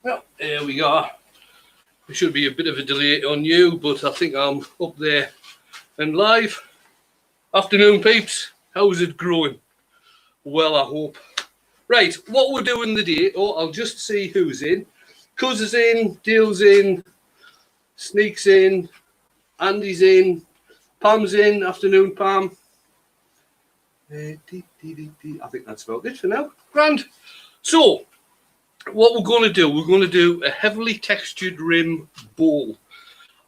Well, here we are. There should be a bit of a delay on you, but I think I'm up there and live. Afternoon, peeps. How's it growing? Well, I hope. Right, what we're doing today, I'll just see who's in. Cuz is in, Dale's in, Sneak's in, Andy's in, Pam's in. Afternoon, Pam. I think that's about it for now. Grand. So, what we're going to do a heavily textured rim bowl.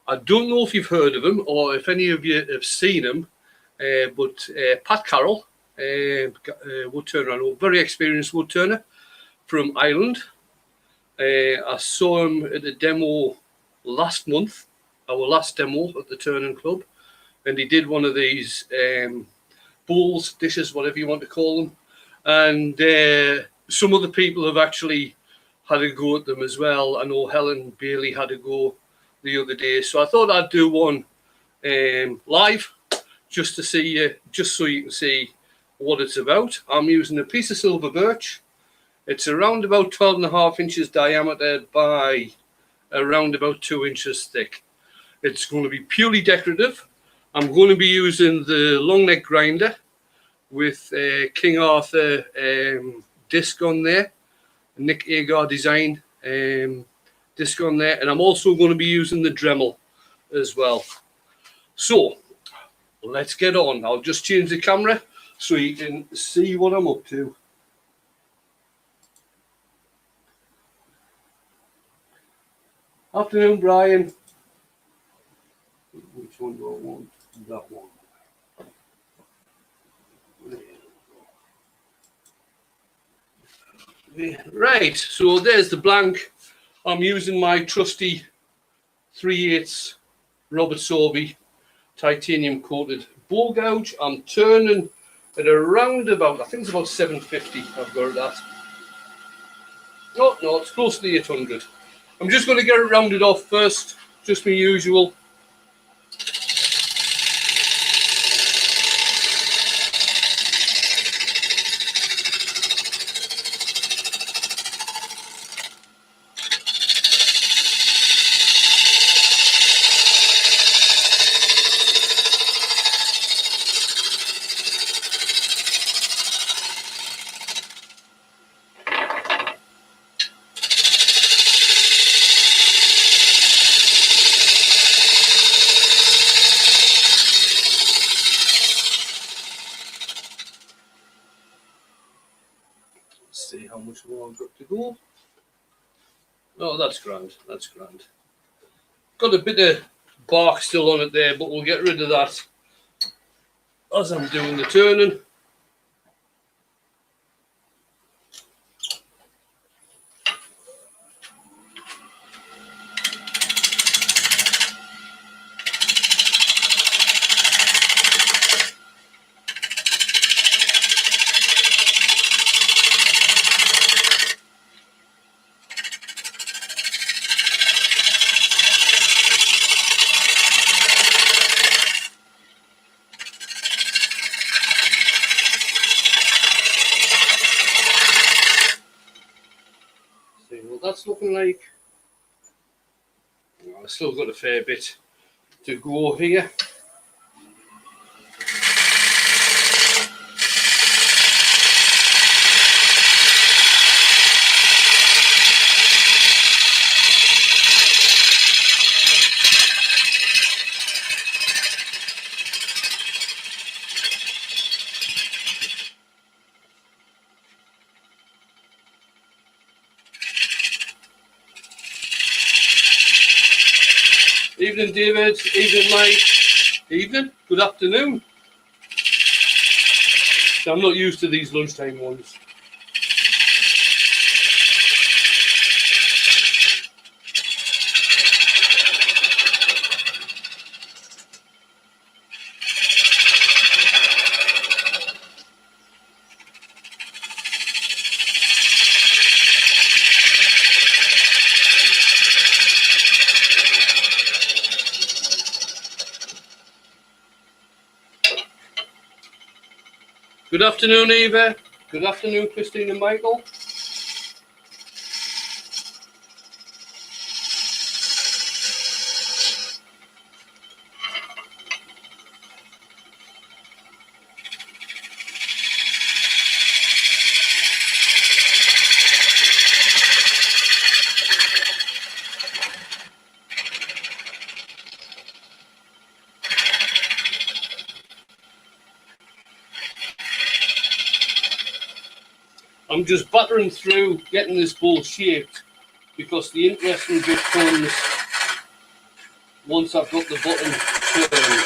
I don't know if you've heard of him or if any of you have seen him, but Pat Carroll, wood turner, I know, very experienced wood turner from Ireland. I saw him at a demo last month, our last demo at the Turning Club, and he did one of these bowls, dishes, whatever you want to call them, and some other people have actually had a go at them as well. I know Helen Bailey had a go the other day, so I thought I'd do one live just to see, just so you can see what it's about. I'm using a piece of silver birch. It's around about 12.5 inches diameter by around about 2 inches thick. It's going to be purely decorative. I'm going to be using the long neck grinder with King Arthur disc on there, Nick Agar design disc on there, and I'm also going to be using the Dremel as well. So let's get on. I'll just change the camera so you can see what I'm up to. Afternoon, Brian. Which one do I want? That one. Right, so there's the blank. I'm using my trusty 3/8 Robert Sorby titanium coated bowl gouge. I'm turning at around about, I think it's about 750 I've got it at. No, it's close to the 800. I'm just going to get it rounded off first, just my usual. See how much more I've got to go. Oh, that's grand. That's grand. Got a bit of bark still on it there, but we'll get rid of that as I'm doing the turning. See what that's looking like. I've still got a fair bit to go here. Evening, David. Evening, Mike. Evening. Good afternoon. I'm not used to these lunchtime ones. Good afternoon, Eva. Good afternoon, Christine and Michael. I'm just battering through getting this bowl shaped, because the interesting bit comes once I've got the bottom turned.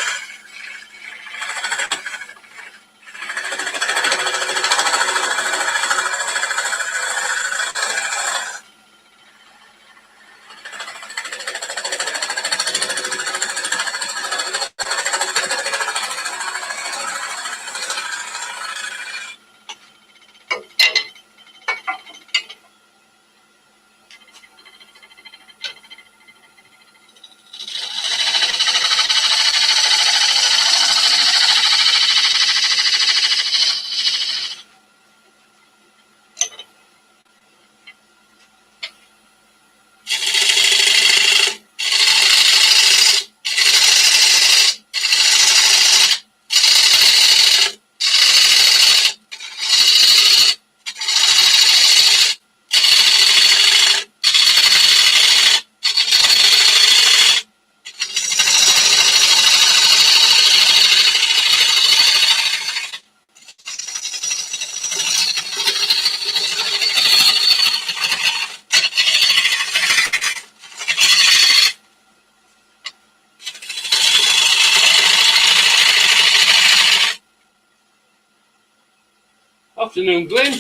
Afternoon, Glenn.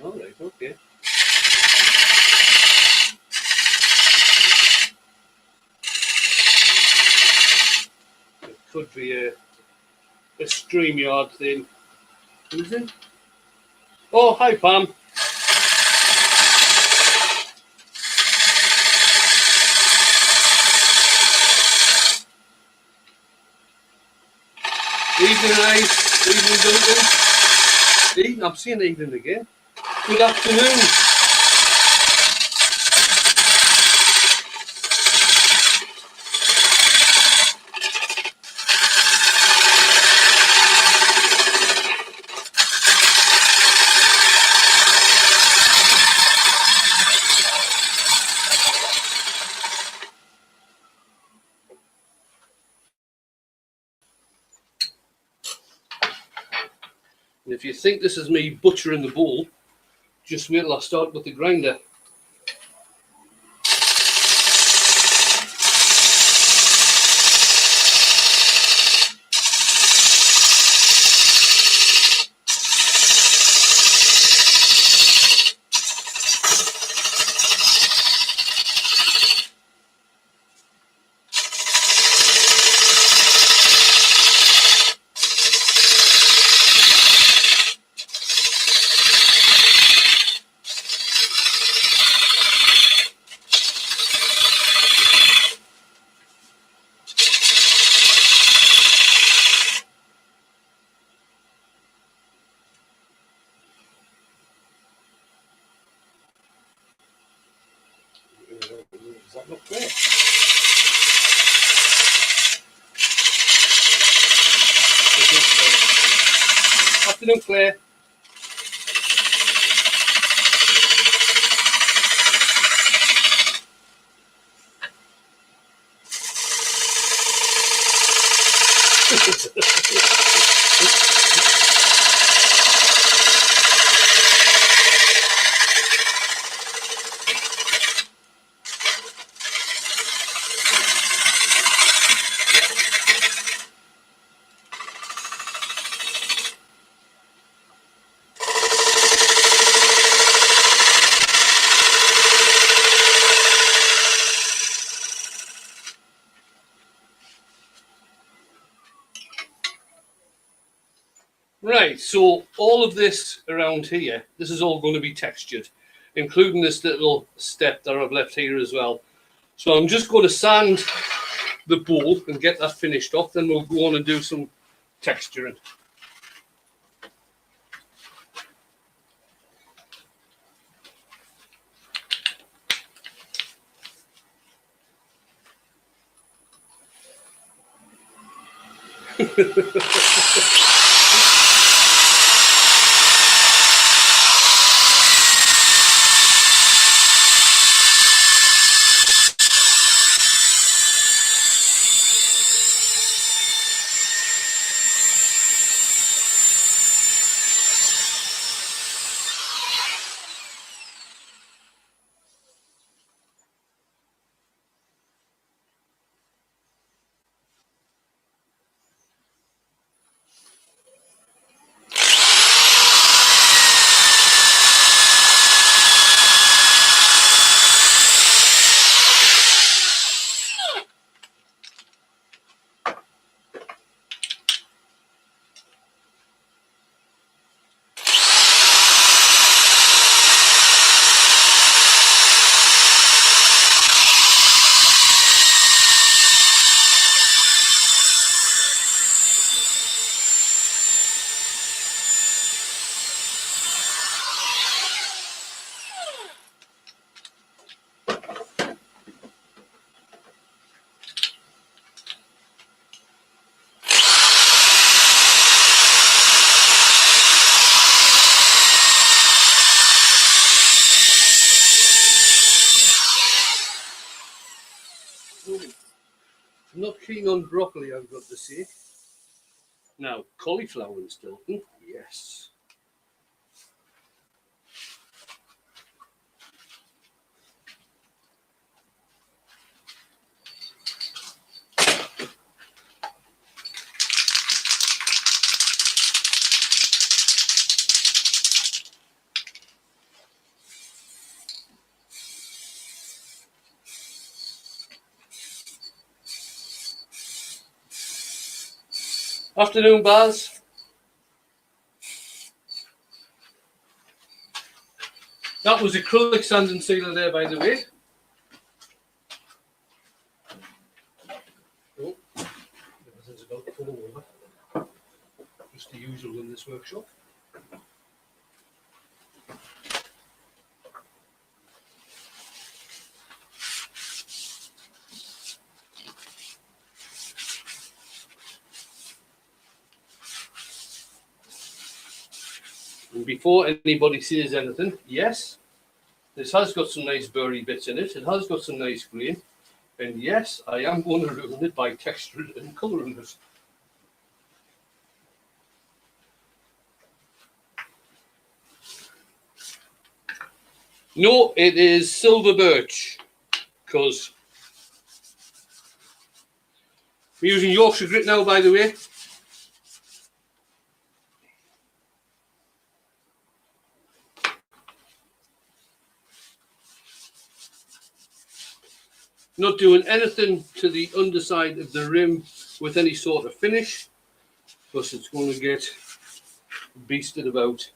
All right, okay. It could be a StreamYard thing. Who's in? Oh, hi, Pam. Evening, Ice. Evening, Duncan. Evening, I'm seeing evening again. Good afternoon. And if you think this is me butchering the bowl, just wait till I start with the grinder. Does that look clear? Afternoon, Claire. Right, so all of this around here, this is all going to be textured. including this little step that I've left here as well. So I'm just going to sand the bowl and get that finished off, then we'll go on and do some texturing. I'm not keen on broccoli, I've got to say. Now, cauliflower and Stilton, yes. Afternoon, Baz. That was acrylic sand and sealer there, by the way. Oh, everything's about to fall over. Just the usual in this workshop. And before anybody says anything, yes, this has got some nice burry bits in it. It has got some nice grain. And yes, I am going to ruin it by texturing and colouring it. No, it is silver birch, because we're using Yorkshire grit now, by the way. Not doing anything to the underside of the rim with any sort of finish, because it's going to get beasted about.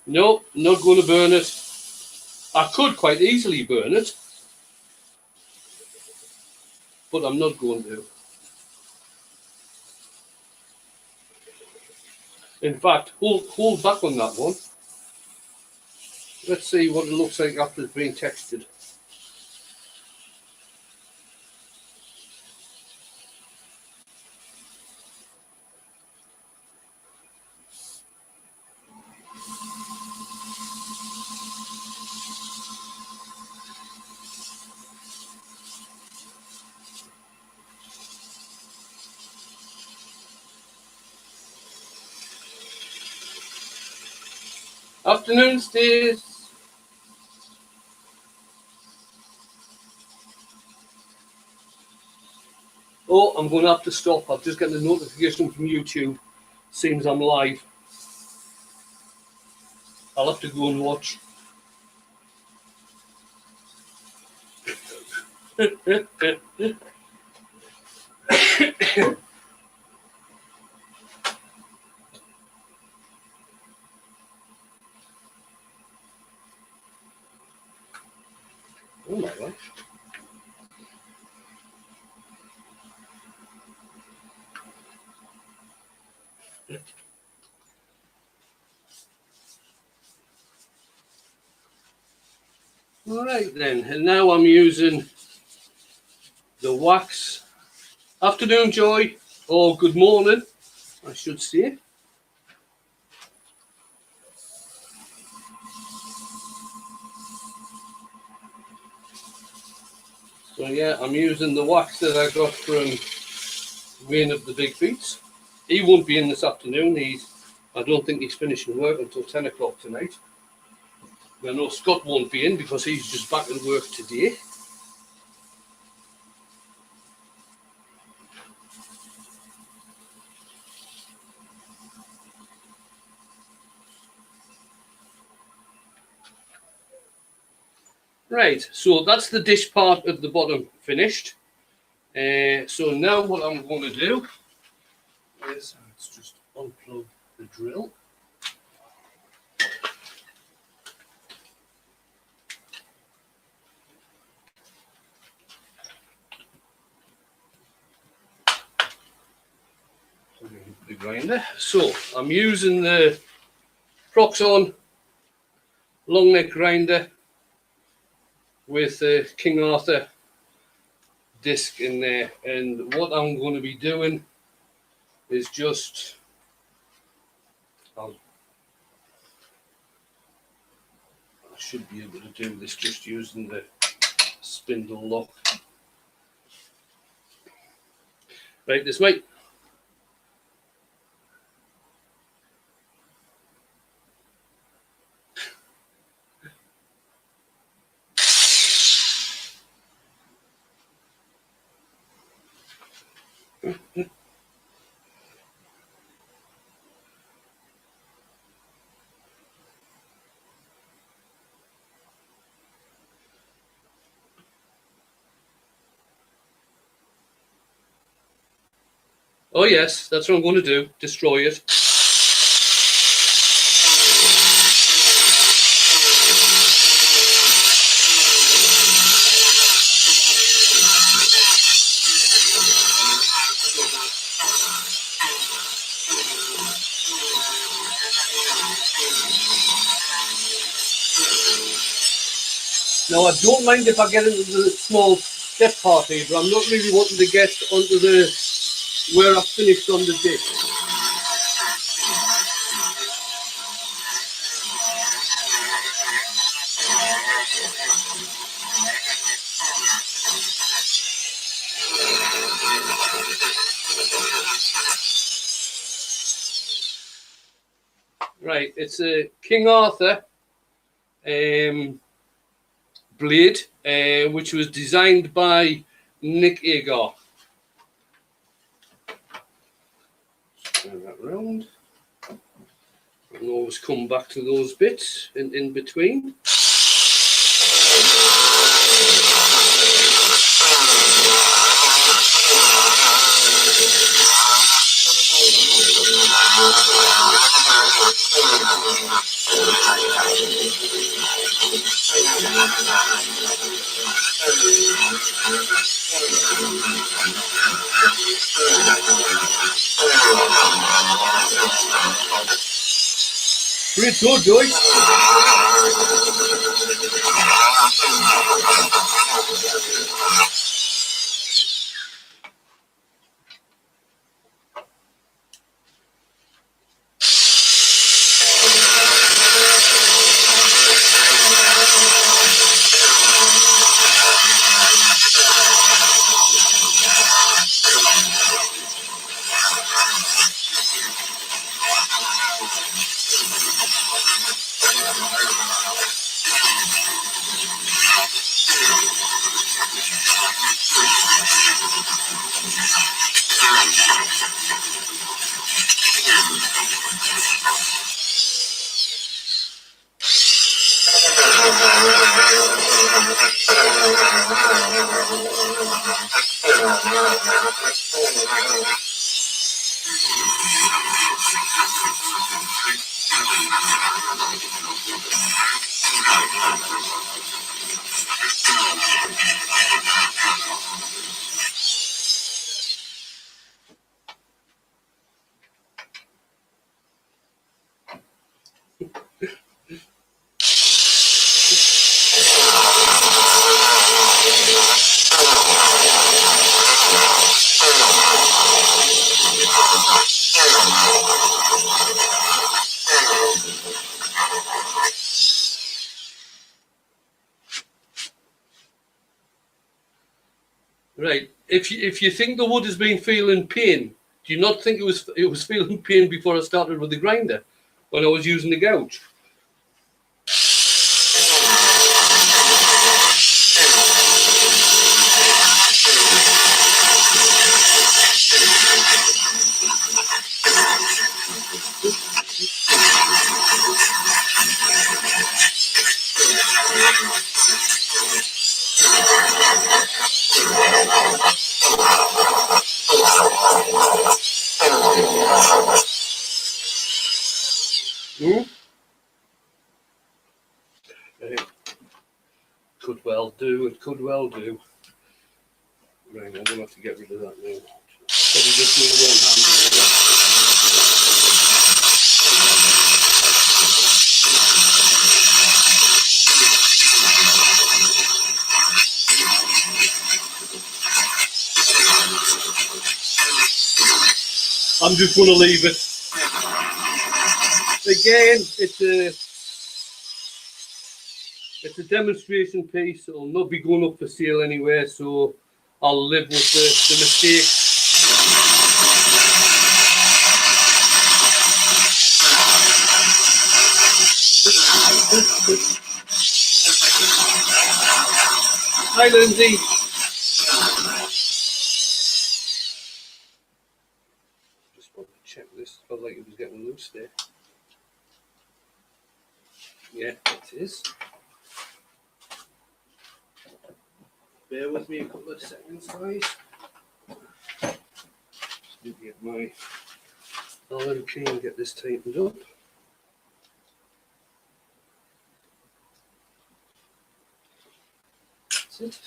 No, not going to burn it. I could quite easily burn it, but I'm not going to. In fact, hold back on that one. Let's see what it looks like after it's been textured. Afternoon, Steve. Oh, I'm going to have to stop. I've just got a notification from YouTube. Seems I'm live. I'll have to go and watch. All right. All right then, and now I'm using the wax. Afternoon, Joy, or good morning, I should say. So yeah, I'm using the wax that I got from Wayne of the Big Beats. He won't be in this afternoon. I don't think he's finishing work until 10 o'clock tonight. I know Scott won't be in because he's just back at work today. Right, so that's the dish part of the bottom finished. So now what I'm going to do is let's just unplug the drill. The grinder. So I'm using the Proxxon long neck grinder with the King Arthur disc in there, and what I'm going to be doing is just I should be able to do this just using the spindle lock. Right, this way. Oh yes, that's what I'm going to do, destroy it. Now I don't mind if I get into the small step part here, but I'm not really wanting to get onto the where I've finished on the dish. Right, it's a King Arthur blade, which was designed by Nick Agar. Turn that round. And always come back to those bits in between. Great go, Joy. Right. If you think the wood has been feeling pain, do you not think it was feeling pain before I started with the grinder when I was using the gouge? Hmm? Right. Could well do. It could well do. Right. I'm gonna have to get rid of that now. Probably just need one hand. I'm just gonna leave it. Again, it's a demonstration piece. It'll not be going up for sale anywhere, so I'll live with the mistake. Hi, Lindsay. Just want to check this. Felt like it was getting loose there. Yeah, it is. Bear with me a couple of seconds, guys. Just get my Allen key and get this tightened up. That's it.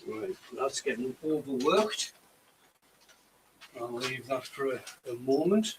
Right, that's getting overworked. I'll leave that for a moment.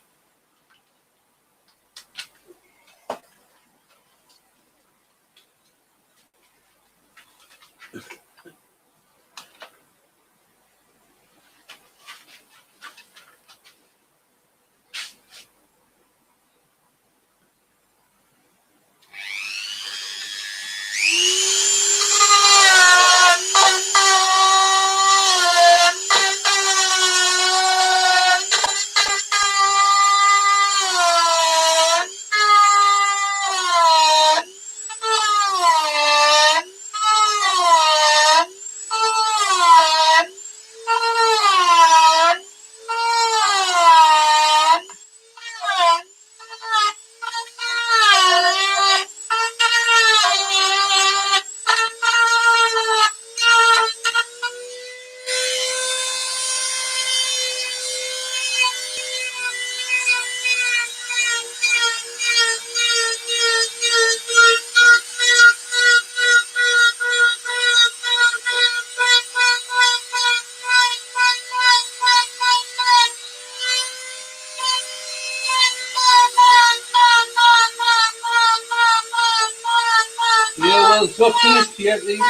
Well, it's not finished yet either.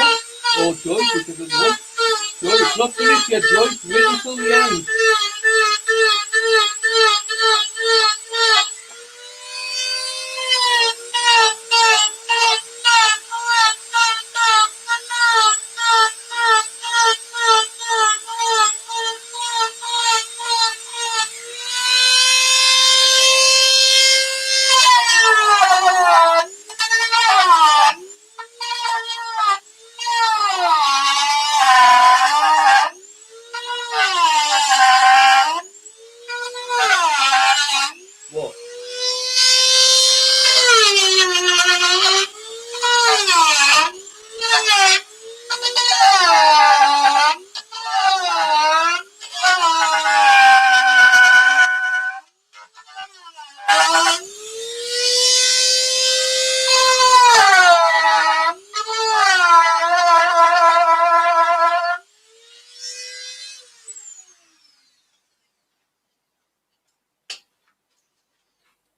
Or Joyce, whichever one. Joyce, it's not finished yet, Joyce. Wait until the end.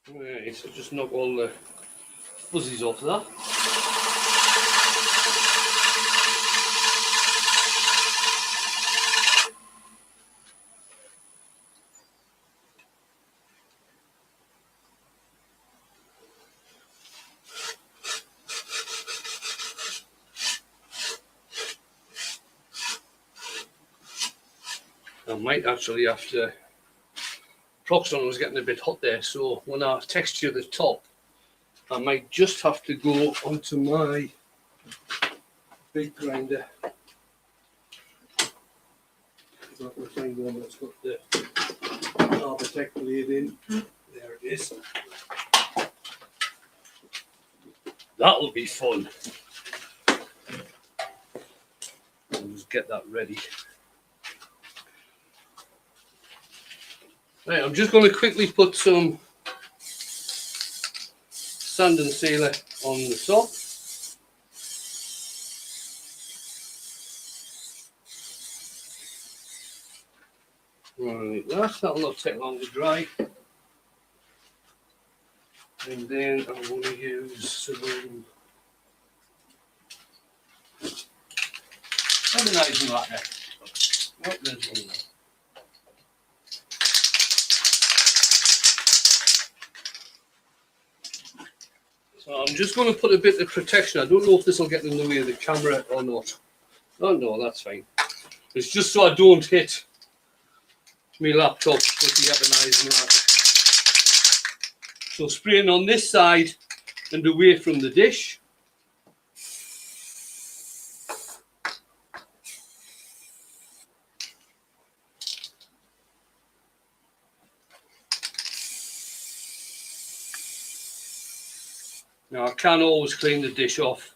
Right, so just knock all the fuzzies off that. I might actually have to. Proxon was getting a bit hot there, so when I texture the top, I might just have to go onto my big grinder. If I can find one that's got the Arbortech blade in. There it is. That'll be fun. I'll just get that ready. Right, I'm just going to quickly put some sand and sealer on the top. Right, that'll not take long to dry. And then I'm going to use some agonizing lacquer. Oh, there's one there. So I'm just going to put a bit of protection. I don't know if this will get in the way of the camera or not. Oh no, that's fine. It's just so I don't hit my laptop with the agonizing lacquer. So spraying on this side and away from the dish. Now I can always clean the dish off.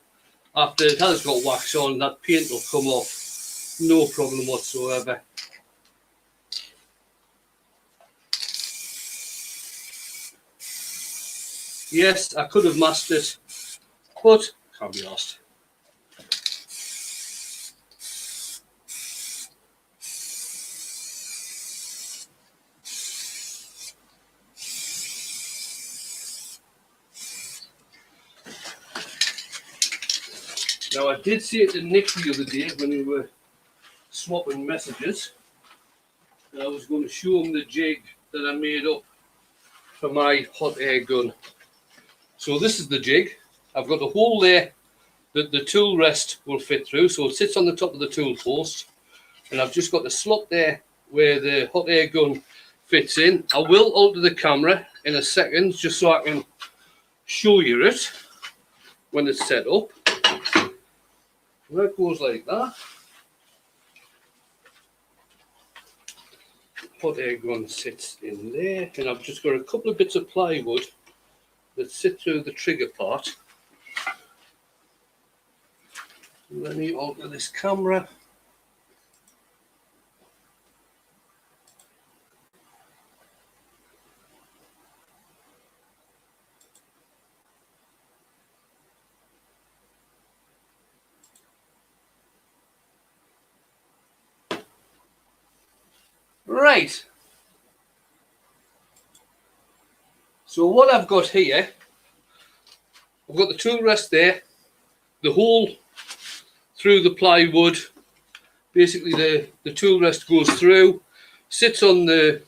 After it has got wax on, that paint will come off. No problem whatsoever. Yes, I could have masked it, but can't be asked. Now I did say it to Nick the other day when we were swapping messages. I was going to show him the jig that I made up for my hot air gun. So this is the jig. I've got a hole there that the tool rest will fit through. So it sits on the top of the tool post. And I've just got the slot there where the hot air gun fits in. I will alter the camera in a second just so I can show you it when it's set up. And that goes like that. Hot air gun sits in there, and I've just got a couple of bits of plywood that sit through the trigger part. Let me alter this camera. Right. So what I've got here, I've got the tool rest there, the hole through the plywood. Basically the tool rest goes through, sits on the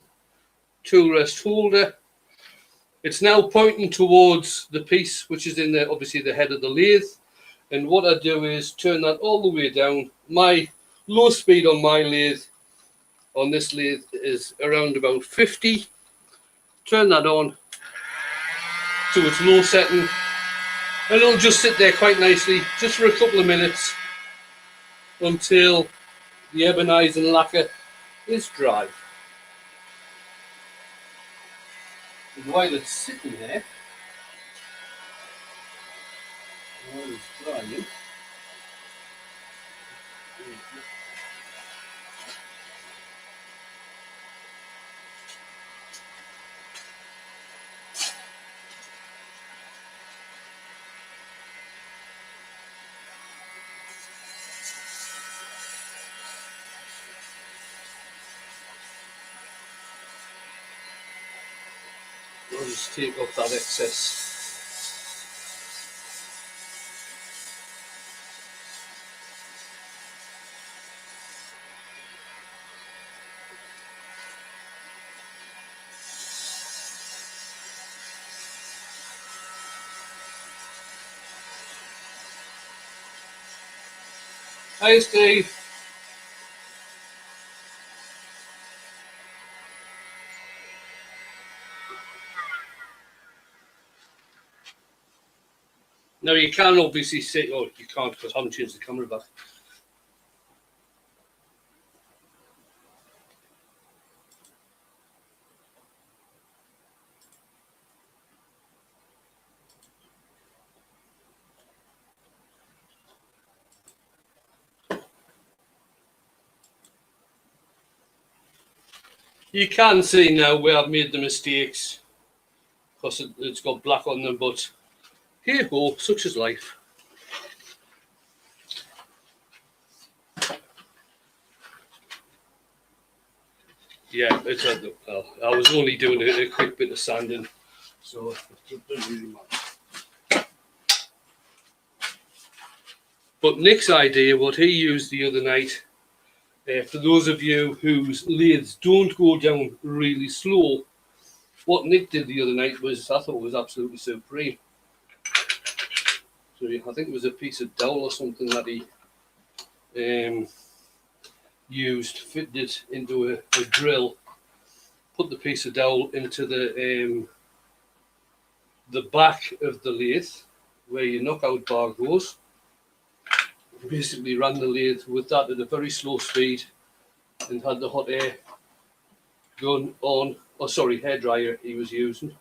tool rest holder. It's now pointing towards the piece which is in the obviously the head of the lathe. And what I do is turn that all the way down. My low speed on my lathe, on this lathe, is around about 50. Turn that on to its low setting, and it'll just sit there quite nicely just for a couple of minutes until the ebonizing lacquer is dry. And while it's sitting there, while it's drying, I'll just take off that excess. Hi Steve. Now you can obviously say, oh, you can't because I haven't changed the camera back. You can see now where I've made the mistakes because it's got black on them, but here ho, such is life. Yeah, it's well, I was only doing a quick bit of sanding, so it doesn't really matter. But Nick's idea, what he used the other night, for those of you whose lathes don't go down really slow, what Nick did the other night was, I thought was absolutely supreme. So I think it was a piece of dowel or something that he used, fitted it into a drill, put the piece of dowel into the back of the lathe where your knockout bar goes. Basically ran the lathe with that at a very slow speed and had the hot air gun on, hairdryer he was using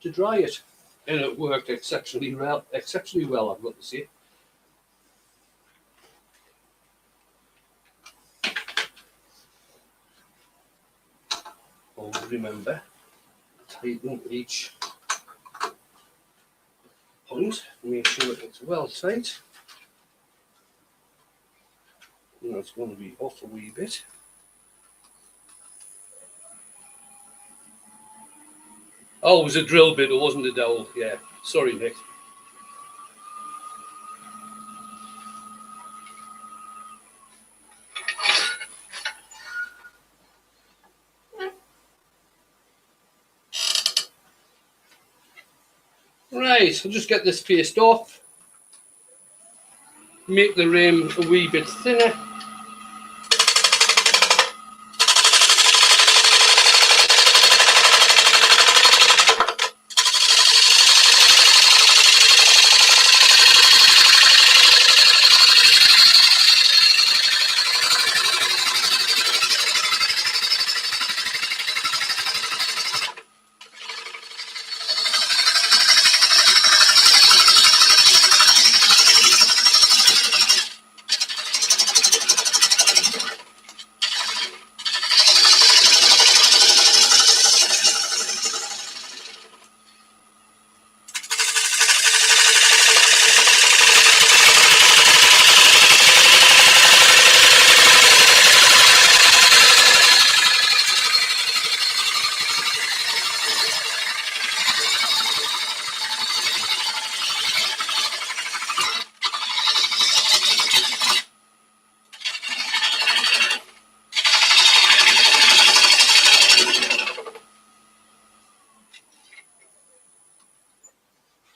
to dry it, and it worked exceptionally well. I've got to say. Always remember, tighten each point. Make sure it's well tight. And that's going to be off a wee bit. Oh, it was a drill bit, it wasn't a dowel. Yeah, sorry, Nick. Right, I'll just get this paste off. Make the rim a wee bit thinner.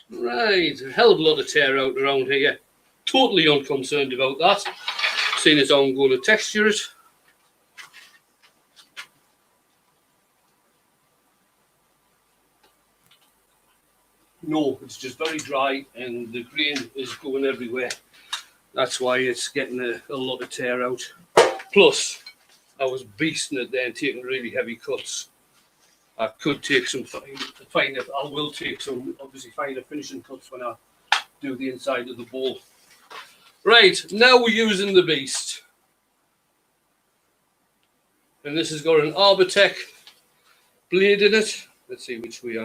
Right, a hell of a lot of tear out around here. Totally unconcerned about that, seeing as I'm going to texture it. No, it's just very dry and the grain is going everywhere. That's why it's getting a lot of tear out. Plus, I was beasting it there and taking really heavy cuts. I could take some finer, I will take some obviously finer finishing cuts when I do the inside of the bowl. Right, now we're using the beast. And this has got an Arbortech blade in it. Let's see which we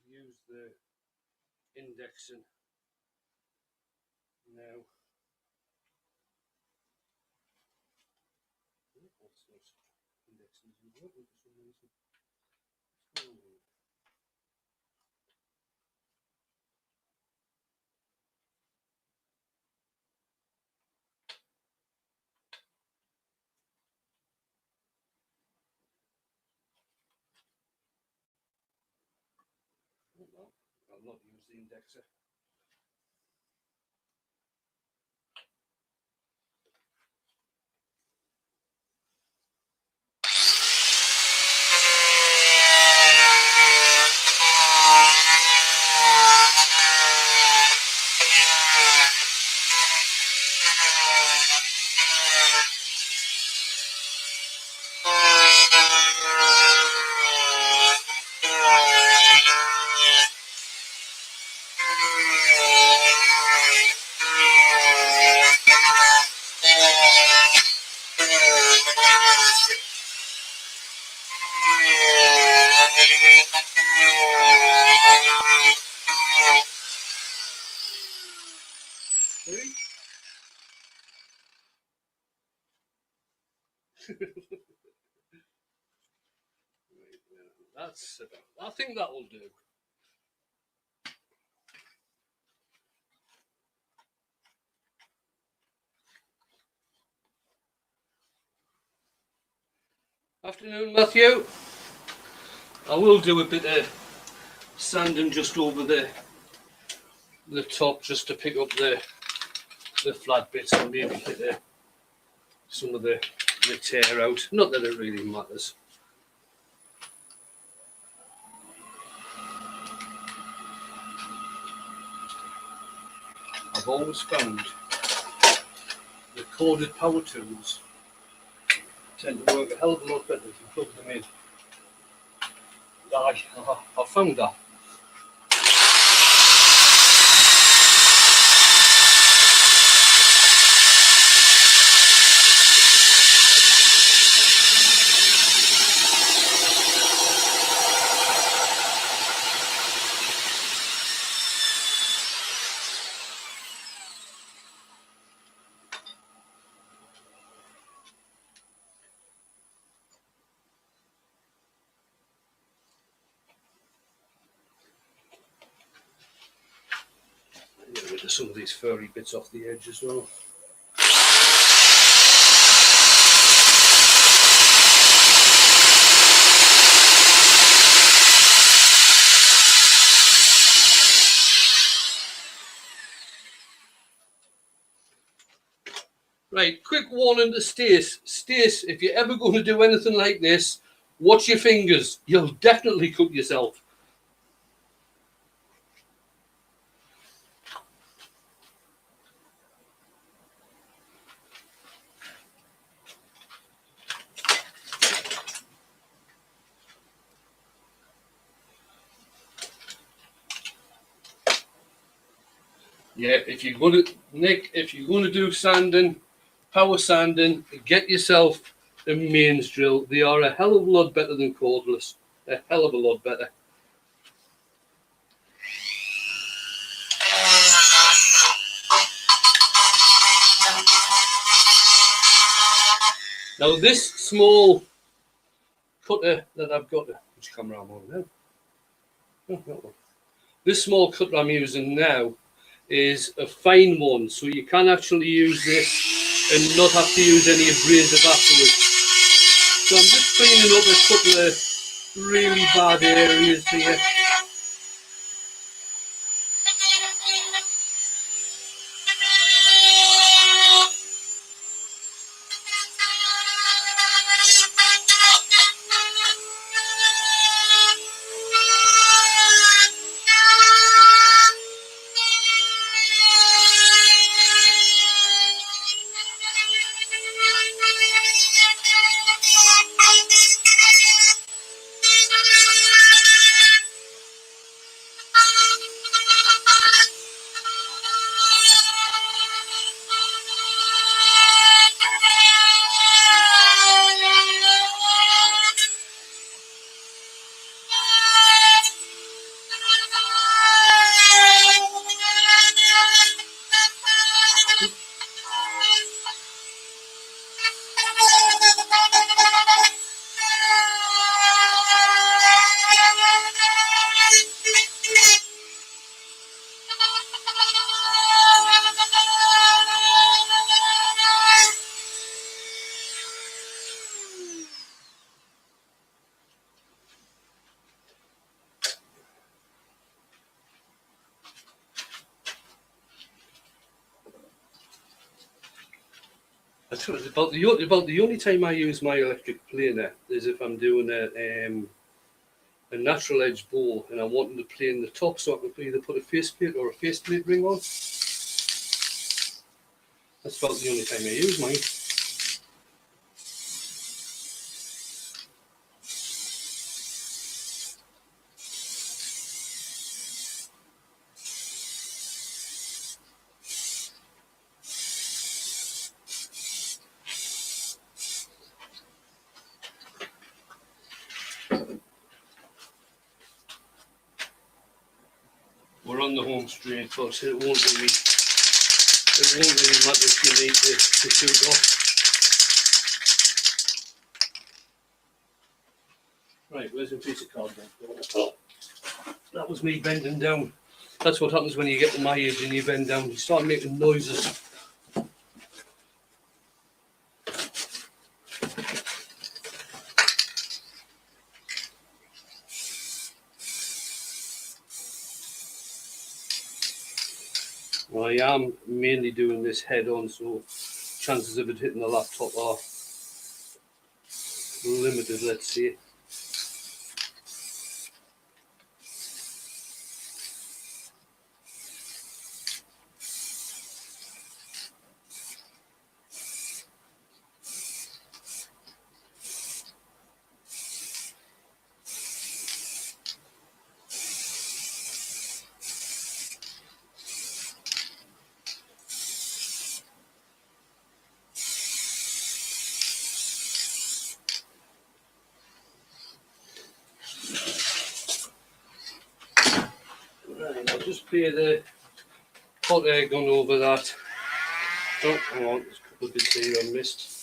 Use the indexing now. What's not indexing isn't working for some reason. Well, I'll not use the indexer. That's about, I think that'll do. Afternoon, Matthew. I will do a bit of sanding just over the top, just to pick up the flat bits and maybe hit some of the tear out. Not that it really matters. I've always found the corded power tools tend to work a hell of a lot better if you plug them in. I found that. Get rid of some of these furry bits off the edge as well. Right, quick warning to Stace. Stace, if you're ever going to do anything like this, watch your fingers. You'll definitely cut yourself. Yeah, if you're going to, Nick, if you're going to do sanding, power sanding, get yourself a mains drill. They are a hell of a lot better than cordless. A hell of a lot better. Now this small cutter that I've got, which camera am I on now? Oh, that one. This small cutter I'm using now is a fine one, so you can actually use this and not have to use any abrasive afterwards. So I'm just cleaning up a couple of really bad areas here. About the only time I use my electric planer is if I'm doing a natural edge bowl and I'm wanting to plane the top, so I can either put a faceplate or a faceplate ring on. That's about the only time I use mine. We're on the home straight, but it won't really matter if you need to shoot off. Right, where's a piece of cardboard? Oh, that was me bending down. That's what happens when you get to my age and you bend down. You start making noises. Well, I am mainly doing this head on, so chances of it hitting the laptop are limited, let's say. Right, I'll just play the hot air gun over that. Oh, hang on, there's a couple of bits here I missed.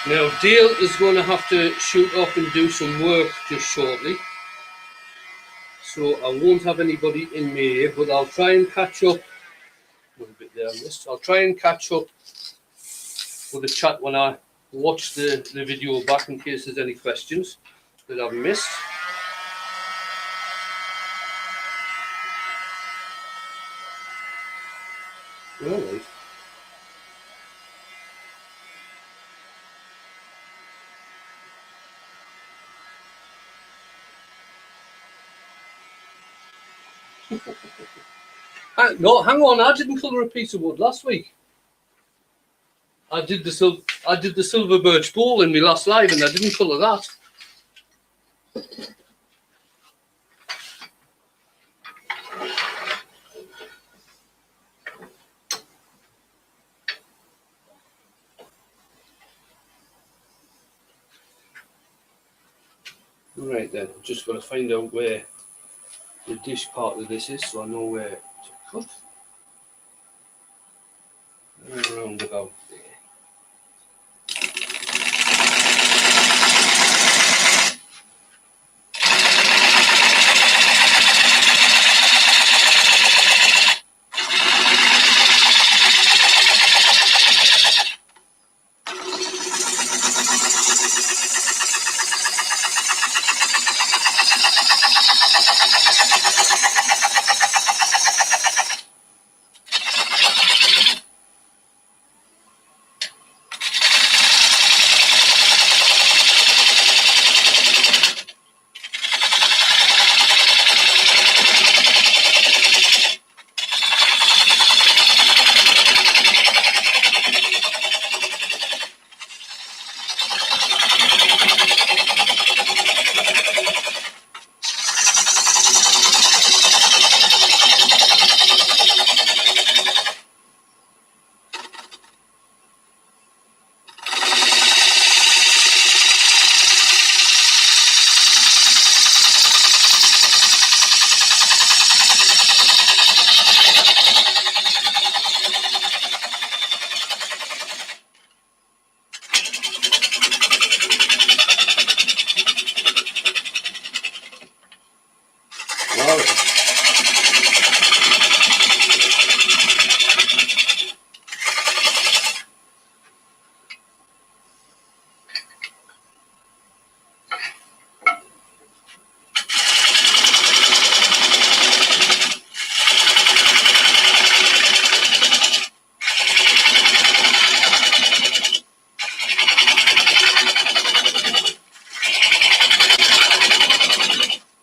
Now Dale is going to have to shoot off and do some work just shortly, so I won't have anybody in me, but I'll try and catch up. A little bit there on this. I'll try and catch up with the chat when I watch the video back in case there's any questions that I've missed. All right. No, hang on. I didn't colour a piece of wood last week. I did the silver birch bowl in my last live, and I didn't colour that. Right then, just got to find out where the dish part of this is, so I know where to cut. And around about there.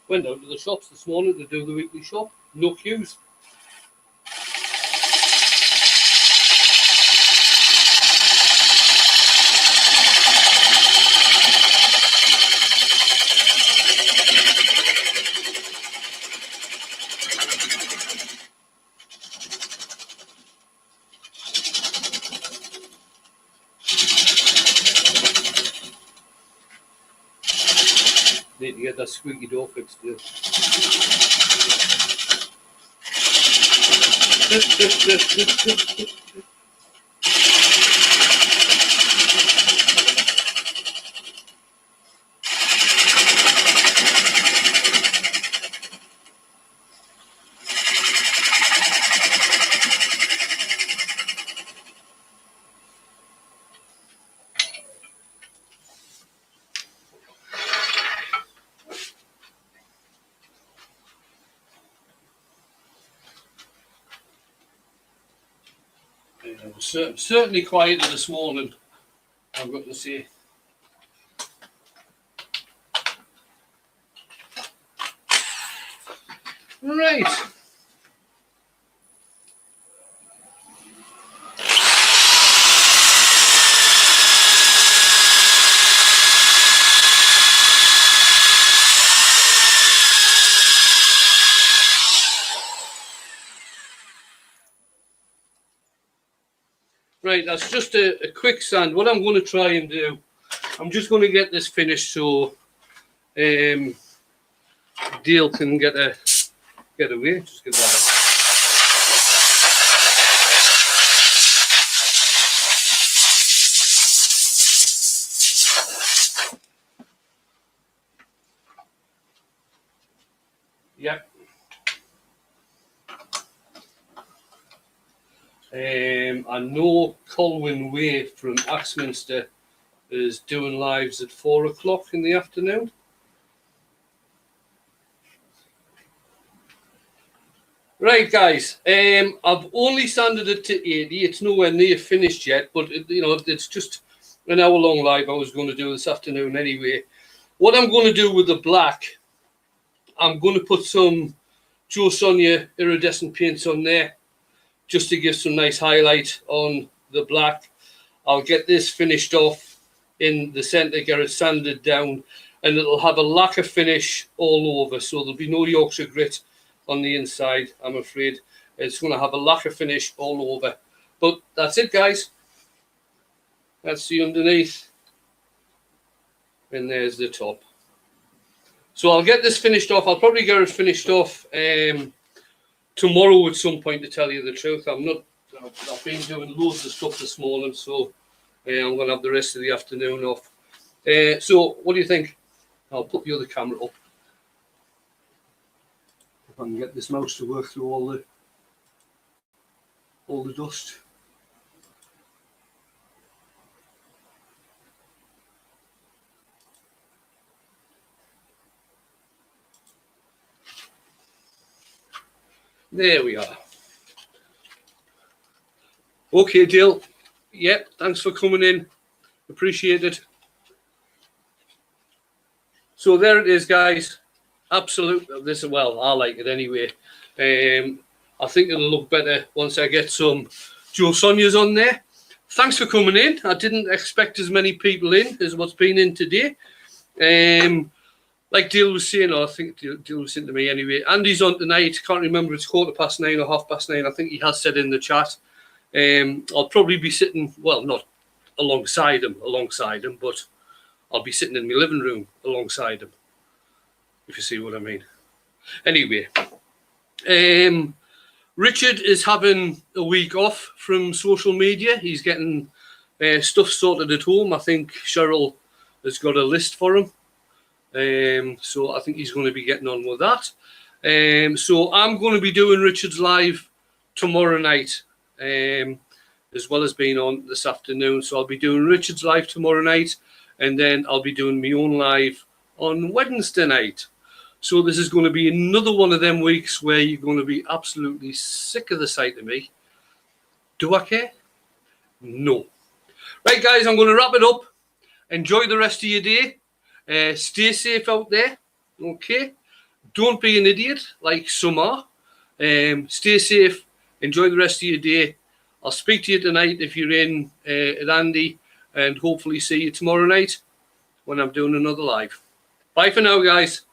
Went down to the shops this morning to do the weekly shop. No queues. Need to get that squeaky door fixed too. It was certainly quieter this morning, I've got to say. Right. Right, that's just a quick sand. What I'm going to try and do, I'm just going to get this finished so Dale can get away. Just get that. I know Colwyn Way from Axminster is doing lives at 4 o'clock in the afternoon. Right, guys. I've only sanded it to 80. It's nowhere near finished yet, but it's just an hour-long live I was going to do this afternoon anyway. What I'm going to do with the black, I'm going to put some Jo Sonja iridescent paints on there, just to give some nice highlight on the black. I'll get this finished off in the centre, get it sanded down, and it'll have a lacquer finish all over, so there'll be no Yorkshire grit on the inside, I'm afraid. It's going to have a lacquer finish all over. But that's it, guys. That's the underneath. And there's the top. So I'll get this finished off. I'll probably get it finished off tomorrow at some point, to tell you the truth. I've been doing loads of stuff this morning, so I'm going to have the rest of the afternoon off. So what do you think? I'll put the other camera up. If I can get this mouse to work through all the dust. There we are. Okay, Jill. Yep, thanks for coming in. Appreciate it. So there it is, guys. Absolutely. Well, I like it anyway. I think it'll look better once I get some Jo Sonjas on there. Thanks for coming in. I didn't expect as many people in as what's been in today. Like Dale was saying, or I think Dale was saying to me anyway, Andy's on tonight. Can't remember, it's 9:15 or 9:30. I think he has said in the chat. I'll probably be sitting, well, not alongside him, but I'll be sitting in my living room alongside him, if you see what I mean. Anyway, Richard is having a week off from social media. He's getting stuff sorted at home. I think Cheryl has got a list for him. So I think he's going to be getting on with that. So I'm going to be doing Richard's live tomorrow night, as well as being on this afternoon. So I'll be doing Richard's live tomorrow night, and then I'll be doing my own live on Wednesday night. So this is going to be another one of them weeks where you're going to be absolutely sick of the sight of me. Do I care? No. Right, guys, I'm going to wrap it up. Enjoy the rest of your day. Stay safe out there, okay? Don't be an idiot like some are. Stay safe. Enjoy the rest of your day. I'll speak to you tonight if you're in at Andy, and hopefully see you tomorrow night when I'm doing another live. Bye for now, guys.